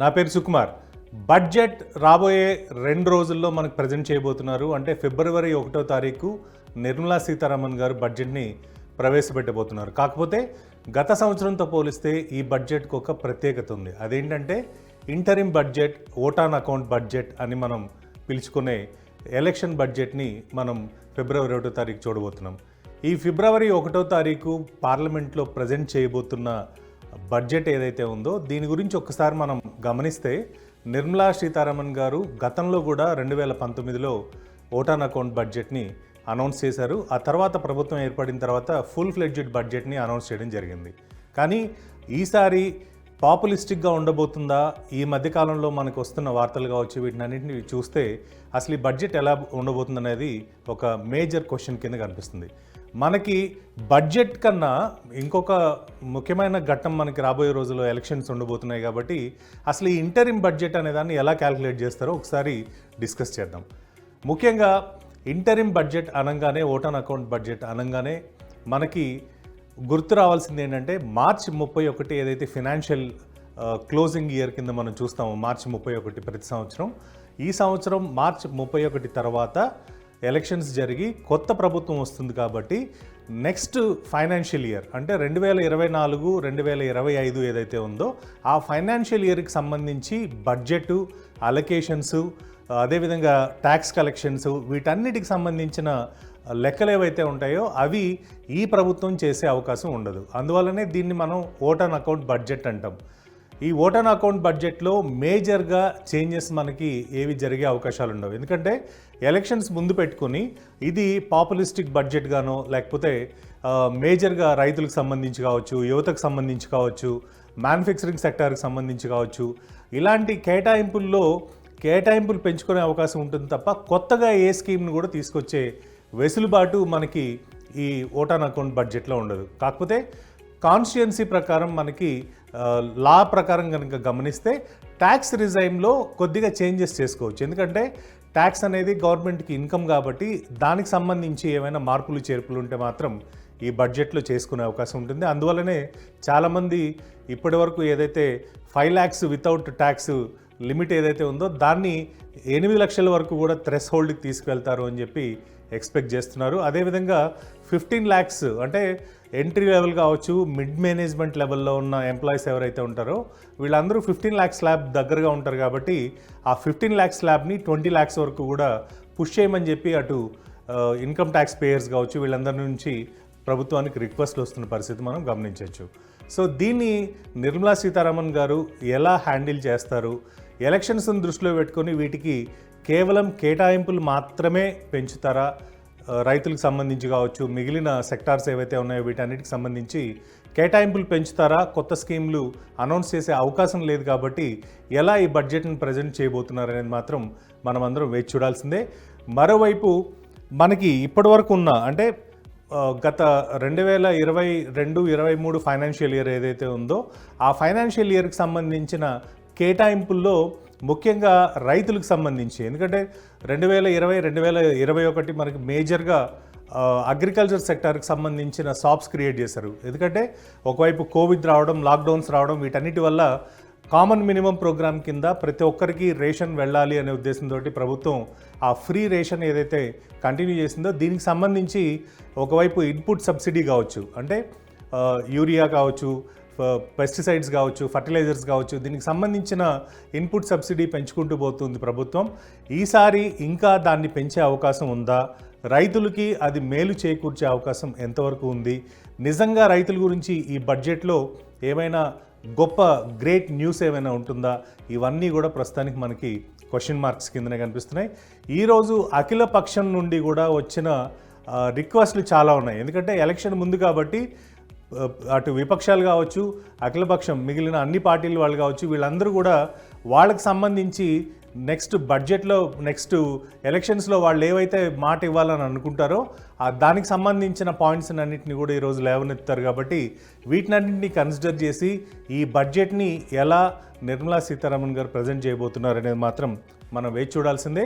నా పేరు సుకుమార్. బడ్జెట్ రాబోయే 2 రోజుల్లో మనకు ప్రజెంట్ చేయబోతున్నారు. అంటే ఫిబ్రవరి 1వ తారీఖు నిర్మలా సీతారామన్ గారు బడ్జెట్ని ప్రవేశపెట్టబోతున్నారు. కాకపోతే గత సంవత్సరంతో పోలిస్తే ఈ బడ్జెట్కి ఒక ప్రత్యేకత ఉంది. అదేంటంటే interim budget, vote on account budget అని మనం పిలుచుకునే ఎలక్షన్ బడ్జెట్ని మనం ఫిబ్రవరి 1వ తారీఖు చూడబోతున్నాం. ఈ ఫిబ్రవరి 1వ తారీఖు పార్లమెంట్లో ప్రజెంట్ చేయబోతున్న బడ్జెట్ ఏదైతే ఉందో దీని గురించి ఒక్కసారి మనం గమనిస్తే నిర్మలా సీతారామన్ గారు గతంలో కూడా 2019లో ఓట్ ఆన్ అకౌంట్ బడ్జెట్ని అనౌన్స్ చేశారు. ఆ తర్వాత ప్రభుత్వం ఏర్పడిన తర్వాత ఫుల్ ఫ్లెడ్జ్డ్ బడ్జెట్ని అనౌన్స్ చేయడం జరిగింది. కానీ ఈసారి పాపులిస్టిక్గా ఉండబోతుందా? ఈ మధ్యకాలంలో మనకు వస్తున్న వార్తలు కావచ్చు, వీటినన్నింటినీ చూస్తే అసలు ఈ బడ్జెట్ ఎలా ఉండబోతుంది అనేది ఒక మేజర్ క్వశ్చన్ కింద కనిపిస్తుంది. మనకి బడ్జెట్ కన్నా ఇంకొక ముఖ్యమైన ఘట్టం మనకి రాబోయే రోజుల్లో ఎలక్షన్స్ ఉండబోతున్నాయి. కాబట్టి అసలు ఈ ఇంటరిమ్ బడ్జెట్ అనే దాన్ని ఎలా క్యాలిక్యులేట్ చేస్తారో ఒకసారి డిస్కస్ చేద్దాం. ముఖ్యంగా ఇంటరిమ్ బడ్జెట్ అనగానే, ఓట్ ఆన్ అకౌంట్ బడ్జెట్ అనగానే మనకి గుర్తు రావాల్సింది ఏంటంటే మార్చి 31 ఏదైతే ఫినాన్షియల్ క్లోజింగ్ ఇయర్ కింద మనం చూస్తామో, మార్చి 31 ప్రతి సంవత్సరం. ఈ సంవత్సరం మార్చి 31 తర్వాత ఎలక్షన్స్ జరిగి కొత్త ప్రభుత్వం వస్తుంది. కాబట్టి నెక్స్ట్ ఫైనాన్షియల్ ఇయర్ అంటే 2024-2025 ఏదైతే ఉందో ఆ ఫైనాన్షియల్ ఇయర్కి సంబంధించి బడ్జెట్, అలొకేషన్స్, అదేవిధంగా ట్యాక్స్ కలెక్షన్స్, వీటన్నిటికి సంబంధించిన లెక్కలు ఏవైతే ఉంటాయో అవి ఈ ప్రభుత్వం చేసే అవకాశం ఉండదు. అందువల్లనే దీన్ని మనం ఓట్ ఆన్ అకౌంట్ బడ్జెట్ అంటాం. ఈ ఓట్ ఆన్ అకౌంట్ బడ్జెట్లో మేజర్గా చేంజెస్ మనకి ఏవి జరిగే అవకాశాలు ఉండవు. ఎందుకంటే ఎలక్షన్స్ ముందు పెట్టుకుని ఇది పాపులిస్టిక్ బడ్జెట్ గానో, లేకపోతే మేజర్గా రైతులకు సంబంధించి కావచ్చు, యువతకు సంబంధించి కావచ్చు, మ్యానుఫ్యాక్చరింగ్ సెక్టార్కి సంబంధించి కావచ్చు, ఇలాంటి కేటాయింపులు పెంచుకునే అవకాశం ఉంటుంది తప్ప కొత్తగా ఏ స్కీమ్ను కూడా తీసుకొచ్చే వెసులుబాటు మనకి ఈ ఓట్ ఆన్ అకౌంట్ బడ్జెట్లో ఉండదు. కాకపోతే కాన్స్టిట్యుయెన్సీ ప్రకారం మనకి లా ప్రకారం కనుక గమనిస్తే ట్యాక్స్ రిజైమ్లో కొద్దిగా చేంజెస్ చేసుకోవచ్చు. ఎందుకంటే ట్యాక్స్ అనేది గవర్నమెంట్కి ఇన్కమ్ కాబట్టి దానికి సంబంధించి ఏమైనా మార్పులు చేర్పులు ఉంటే మాత్రం ఈ బడ్జెట్లో చేసుకునే అవకాశం ఉంటుంది. అందువల్లనే చాలామంది ఇప్పటి వరకు ఏదైతే 5 lakhs వితౌట్ ట్యాక్స్ లిమిట్ ఏదైతే ఉందో దాన్ని 8 లక్షల వరకు కూడా థ్రెష్ హోల్డ్కి తీసుకువెళ్తారు అని చెప్పి ఎక్స్పెక్ట్ చేస్తున్నారు. అదేవిధంగా 15 lakhs అంటే ఎంట్రీ లెవెల్ కావచ్చు, మిడ్ మేనేజ్మెంట్ లెవెల్లో ఉన్న ఎంప్లాయీస్ ఎవరైతే ఉంటారో వీళ్ళందరూ 15 lakhs స్లాబ్ దగ్గరగా ఉంటారు. కాబట్టి ఆ 15 lakhs స్లాబ్ని 20 lakhs వరకు కూడా పుష్ చేయమని చెప్పి అటు ఇన్కమ్ ట్యాక్స్ పేయర్స్ కావచ్చు వీళ్ళందరి నుంచి ప్రభుత్వానికి రిక్వెస్ట్లు వస్తున్న పరిస్థితి మనం గమనించవచ్చు. సో దీన్ని నిర్మలా సీతారామన్ గారు ఎలా హ్యాండిల్ చేస్తారు? ఎలక్షన్స్ని దృష్టిలో పెట్టుకొని వీటికి కేవలం కేటాయింపులు మాత్రమే పెంచుతారా? రైతులకు సంబంధించి కావచ్చు, మిగిలిన సెక్టార్స్ ఏవైతే ఉన్నాయో వీటన్నిటికి సంబంధించి కేటాయింపులు పెంచుతారా? కొత్త స్కీమ్లు అనౌన్స్ చేసే అవకాశం లేదు. కాబట్టి ఎలా ఈ బడ్జెట్ని ప్రజెంట్ చేయబోతున్నారు అనేది మాత్రం మనం అందరం వేచి చూడాల్సిందే. మరోవైపు మనకి ఇప్పటివరకు ఉన్న అంటే గత 2022-23 ఫైనాన్షియల్ ఇయర్ ఏదైతే ఉందో ఆ ఫైనాన్షియల్ ఇయర్కి సంబంధించిన కేటాయింపుల్లో ముఖ్యంగా రైతులకు సంబంధించి, ఎందుకంటే 2020-2021 మనకి మేజర్గా అగ్రికల్చర్ సెక్టార్కి సంబంధించిన షాప్స్ క్రియేట్ చేశారు. ఎందుకంటే ఒకవైపు కోవిడ్ రావడం, లాక్డౌన్స్ రావడం, వీటన్నిటి వల్ల కామన్ మినిమం ప్రోగ్రామ్ కింద ప్రతి ఒక్కరికి రేషన్ వెళ్ళాలి అనే ఉద్దేశంతో ప్రభుత్వం ఆ ఫ్రీ రేషన్ ఏదైతే కంటిన్యూ చేసిందో దీనికి సంబంధించి ఒకవైపు ఇన్పుట్ సబ్సిడీ కావచ్చు, అంటే యూరియా కావచ్చు, పెస్టిసైడ్స్ కావచ్చు, ఫర్టిలైజర్స్ కావచ్చు, దీనికి సంబంధించిన ఇన్పుట్ సబ్సిడీ పెంచుకుంటూ పోతుంది ప్రభుత్వం. ఈసారి ఇంకా దాన్ని పెంచే అవకాశం ఉందా? రైతులకి అది మేలు చేకూర్చే అవకాశం ఎంతవరకు ఉంది? నిజంగా రైతుల గురించి ఈ బడ్జెట్లో ఏమైనా గొప్ప గ్రేట్ న్యూస్ ఏమైనా ఉంటుందా? ఇవన్నీ కూడా ప్రస్తుతానికి మనకి క్వశ్చన్ మార్క్స్ కిందనే కనిపిస్తున్నాయి. ఈరోజు అఖిల పక్షం నుండి కూడా వచ్చిన రిక్వెస్ట్లు చాలా ఉన్నాయి. ఎందుకంటే ఎలక్షన్ ముందు కాబట్టి అటు విపక్షాలు కావచ్చు, అఖిలపక్షం మిగిలిన అన్ని పార్టీలు వాళ్ళు కావచ్చు, వీళ్ళందరూ కూడా వాళ్ళకి సంబంధించి నెక్స్ట్ బడ్జెట్లో, నెక్స్ట్ ఎలక్షన్స్లో వాళ్ళు ఏవైతే మాట ఇవ్వాలని అనుకుంటారో దానికి సంబంధించిన పాయింట్స్ అన్నింటినీ కూడా ఈరోజు లేవనెత్తారు. కాబట్టి వీటినన్నింటినీ కన్సిడర్ చేసి ఈ బడ్జెట్ని ఎలా నిర్మలా సీతారామన్ గారు ప్రజెంట్ చేయబోతున్నారు అనేది మాత్రం మనం వేచి చూడాల్సిందే.